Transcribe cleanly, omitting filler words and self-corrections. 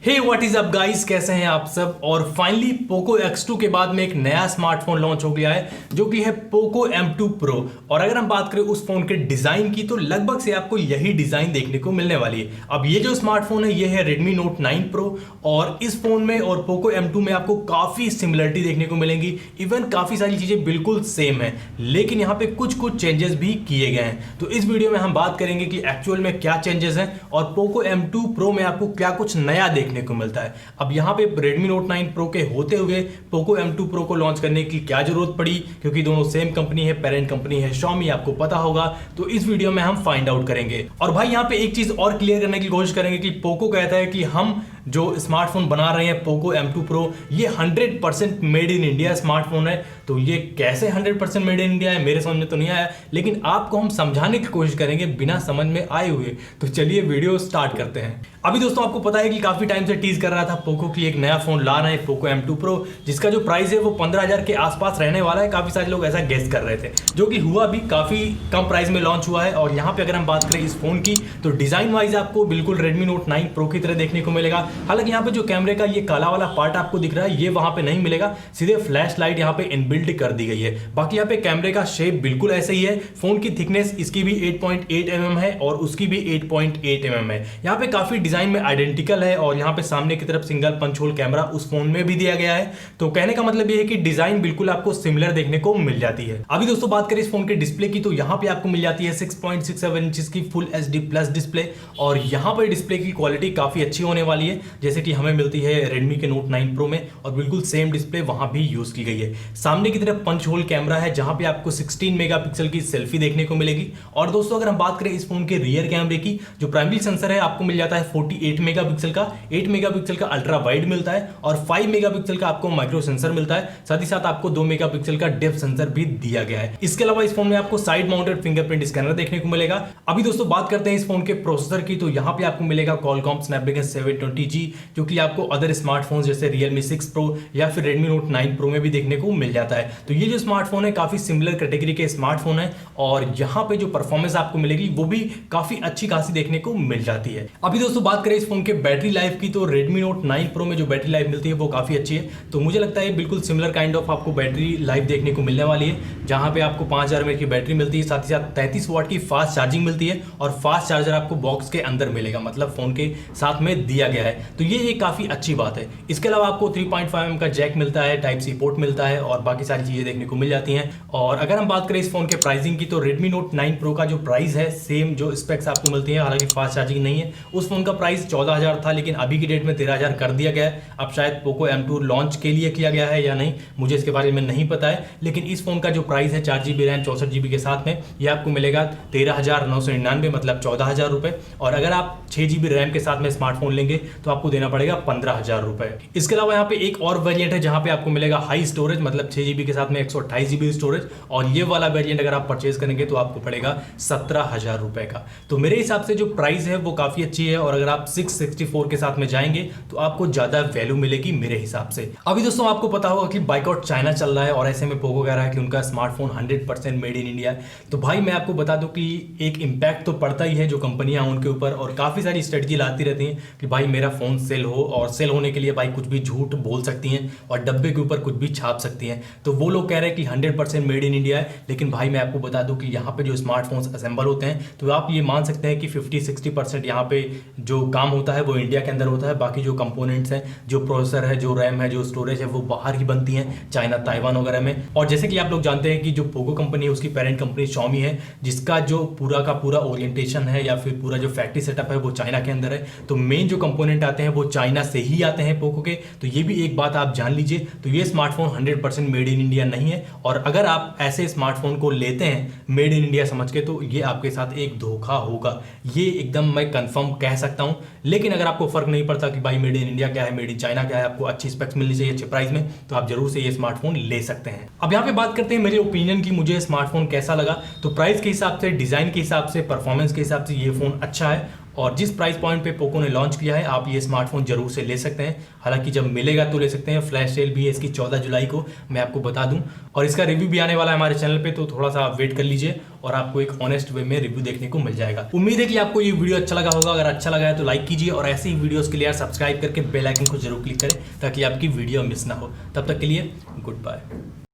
Hey what is up guys, कैसे हैं आप सब। और फाइनली पोको X2 के बाद में एक नया स्मार्टफोन लॉन्च हो गया है जो कि है पोको M2 Pro। और अगर हम बात करें उस फोन के डिजाइन की तो लगभग से आपको यही डिजाइन देखने को मिलने वाली है। अब ये जो स्मार्टफोन है ये है Redmi Note 9 Pro और इस फोन में और पोको M2 में आपको काफी सिमिलरिटी देखने को मिलेंगी। इवन काफी सारी चीजें बिल्कुल सेम है, लेकिन यहाँ पे कुछ कुछ चेंजेस भी किए गए हैं। तो इस वीडियो में हम बात करेंगे कि एक्चुअल में क्या चेंजेस हैं और पोको M2 Pro में आपको क्या कुछ नया देखने को मिलता है। अब यहाँ पे Redmi Note 9 Pro के होते हुए पोको M2 Pro को लॉन्च करने की क्या जरूरत पड़ी, क्योंकि दोनों सेम कंपनी है, पेरेंट कंपनी है Xiaomi, आपको पता होगा। तो इस वीडियो में हम फाइंड आउट करेंगे। और भाई यहाँ पे एक चीज और क्लियर करने की कोशिश करेंगे कि पोको कहता है कि हम जो स्मार्टफोन बना रहे हैं पोको M2 Pro ये 100% मेड इन इंडिया स्मार्टफोन है। तो ये कैसे 100% मेड इन इंडिया है मेरे समझ में तो नहीं आया, लेकिन आपको हम समझाने की कोशिश करेंगे बिना समझ में आए हुए। तो चलिए वीडियो स्टार्ट करते हैं। अभी दोस्तों आपको पता है कि काफी टाइम से टीज कर रहा था पोको की एक नया फोन ला रहे हैं पोको M2 Pro, जिसका जो प्राइस है वो 15,000 के आसपास रहने वाला है। काफी सारे लोग ऐसा गेस कर रहे थे, जो कि हुआ भी, काफी कम प्राइस में लॉन्च हुआ है। और यहाँ पे अगर हम बात करें इस फोन की तो डिजाइन वाइज आपको बिल्कुल Redmi Note 9 Pro की तरह देखने को मिलेगा। हालांकि यहाँ पे जो कैमरे का ये काला वाला पार्ट आपको दिख रहा है ये वहां पे नहीं मिलेगा, सीधे फ्लैश लाइट यहाँ पे इनबिल्ट कर दी गई है। बाकी यहाँ पे कैमरे का शेप बिल्कुल ऐसे ही है। फोन की थिकनेस इसकी भी 8.8 mm है और उसकी भी 8.8 mm है। यहाँ पे काफी डिजाइन में आइडेंटिकल है और यहाँ पे सामने की तरफ सिंगल पंच होल कैमरा उस फोन में भी दिया गया है। तो कहने का मतलब ये है कि डिजाइन बिल्कुल आपको सिमिलर देखने को मिल जाती है। अभी दोस्तों बात करें इस फोन के डिस्प्ले की तो यहाँ पे आपको मिल जाती है 6.67 इंच की फुल HD प्लस डिस्प्ले। और यहाँ पर डिस्प्ले की क्वालिटी काफी अच्छी होने वाली है, जैसे कि हमें मिलती है Redmi के Note 9 Pro में, और बिल्कुल सेम डिस्प्ले वहां भी यूज की गई है। सामने की तरफ पंच होल कैमरा है जहां पे आपको 16 मेगापिक्सल की सेल्फी देखने को मिलेगी। और दोस्तों अगर हम बात करें इस फोन के रियर कैमरे की, जो प्राइमरी सेंसर है आपको मिल जाता है 48 मेगापिक्सल का, 8 मेगापिक्सल का अल्ट्रा वाइड मिलता है और 5 मेगापिक्सल का आपको माइक्रो सेंसर मिलता है। साथ ही साथ आपको 2 मेगापिक्सल का डेप्थ सेंसर भी दिया गया है। इसके अलावा इस फोन में आपको साइड माउंटेड फिंगरप्रिंट स्कैनर देखने को मिलेगा। अभी दोस्तों बात करते हैं इस फोन के प्रोसेसर की, तो यहाँ पे आपको मिलेगा Qualcomm Snapdragon 720G, जो कि आपको अदर स्मार्टफोन जैसे Realme 6 Pro या फिर Redmi Note 9 Pro में भी देखने को मिल जाता है। तो ये जो स्मार्टफोन है काफी सिमिलर कैटेगरी के स्मार्टफोन है और यहाँ पे जो परफॉर्मेंस आपको मिलेगी वो भी काफी अच्छी खासी देखने को मिल जाती है। अभी दोस्तों बात करें इस फोन के बैटरी लाइफ की तो Redmi Note 9 Pro में जो बैटरी लाइफ मिलती है वो काफी अच्छी है। तो मुझे लगता है बिल्कुल सिमिलर काइंड ऑफ आपको बैटरी लाइफ देखने को मिलने वाली है, जहां पे आपको 5000 mAh की बैटरी मिलती है, साथ ही साथ 33 वाट की फास्ट चार्जिंग मिलती है और फास्ट चार्जर आपको बॉक्स के अंदर मिलेगा, मतलब फोन के साथ में दिया गया है। तो ये एक काफी अच्छी बात है। इसके अलावा आपको 3.5mm का जैक मिलता है, टाइप सी पोर्ट मिलता है और बाकी सारी चीजें देखने को मिल जाती हैं। और अगर हम बात करें इस फोन के प्राइसिंग की तो Redmi Note 9 Pro का जो प्राइस है सेम जो स्पेक्स आपको मिलती है, हालांकि फास्ट चार्जिंग नहीं है, उस फोन का प्राइस 14,000 था, लेकिन अभी की डेट में 13,000 कर दिया गया है। अब शायद पोको M2 लॉन्च के लिए किया गया है या नहीं, मुझे इसके बारे में नहीं पता है, लेकिन इस फोन का जो प्राइस है 4GB रैम 64GB के साथ में ये आपको मिलेगा 13,999, मतलब 14,000 रुपए। और अगर आप 6GB रैम के साथ में स्मार्टफोन लेंगे तो आपको देना पड़ेगा 15,000 रुपए। इसके अलावा यहाँ पे एक और वेरिएंट है जहां पे आपको मिलेगा हाई स्टोरेज, मतलब 6GB के साथ में 128GB स्टोरेज, और ये वाला वेरिएंट अगर आप परचेज करेंगे तो आपको पड़ेगा 17,000 रुपए का। तो मेरे हिसाब से जो प्राइस है वो काफी अच्छी है और अगर आप 664 के साथ में जाएंगे तो आपको ज्यादा वैल्यू मिलेगी मेरे हिसाब से। अभी दोस्तों आपको पता होगा कि बाइकआउट चाइना चल रहा है और ऐसे में पोको कह रहा है कि उनका स्मार्टफोन 100% मेड इन इंडिया है। तो भाई मैं आपको बता दूं कि एक इंपैक्ट तो पड़ता ही है जो कंपनियां उनके ऊपर, और काफी सारी स्ट्रेटजी लाती रहती हैं कि भाई मेरा फोन सेल हो, और सेल होने के लिए भाई कुछ भी झूठ बोल सकती हैं और डब्बे के ऊपर कुछ भी छाप सकती हैं। तो वो लोग कह रहे हैं कि 100% मेड इन इंडिया है, लेकिन भाई मैं आपको बता दूं कि यहाँ पे जो स्मार्टफोन्स असेंबल होते हैं तो आप ये मान सकते हैं कि 50-60% यहाँ पे जो काम होता है वो इंडिया के अंदर होता है। बाकी जो कंपोनेंट्स हैं, जो प्रोसेसर है, जो रैम है, जो स्टोरेज है, वो बाहर ही बनती हैं, चाइना, ताइवान वगैरह में। और जैसे कि आप लोग जानते हैं कि जो पोको कंपनी है उसकी पेरेंट कंपनी Xiaomi है, जिसका जो पूरा का पूरा ओरिएंटेशन है या फिर पूरा जो फैक्ट्री सेटअप है वो चाइना के अंदर है। तो मेन जो कंपोनेंट आते हैं वो चाइना से ही आते हैं पोको के। तो ये भी एक बात आप जान लीजिए। तो ये स्मार्टफोन 100% मेड इन इंडिया नहीं है, और अगर आप ऐसे स्मार्टफोन को लेते हैं मेड इन इंडिया समझ के तो ये आपके साथ एक धोखा होगा, ये एकदम मैं कंफर्म कह सकता हूं। लेकिन अगर आपको फर्क नहीं पड़ता कि भाई मेड इन इंडिया क्या है, मेड इन चाइना क्या है, आपको अच्छी स्पेक्स मिलनी चाहिए अच्छे प्राइस में, तो आप जरूर से ये स्मार्टफोन ले सकते हैं। अब यहाँ पे बात करते हैं मेरे ओपिनियन की, मुझे स्मार्टफोन कैसा लगा। तो प्राइस के हिसाब से, डिजाइन के हिसाब से, परफॉर्मेंस के हिसाब से ये फोन अच्छा है। और जिस प्राइस पॉइंट पे पोको ने लॉन्च किया है आप ये स्मार्टफोन जरूर से ले सकते हैं। हालांकि जब मिलेगा तो ले सकते हैं, फ्लैश सेल भी है इसकी 14 जुलाई को, मैं आपको बता दूं। और इसका रिव्यू भी आने वाला है हमारे चैनल पे, तो थोड़ा सा आप वेट कर लीजिए और आपको एक ऑनेस्ट वे में रिव्यू देखने को मिल जाएगा। उम्मीद है कि आपको ये वीडियो अच्छा लगा होगा। अगर अच्छा लगा है तो लाइक कीजिए और ऐसी ही वीडियोस के लिए यार सब्सक्राइब करके बेल आइकन को जरूर क्लिक करें ताकि आपकी वीडियो मिस ना हो। तब तक के लिए गुड बाय।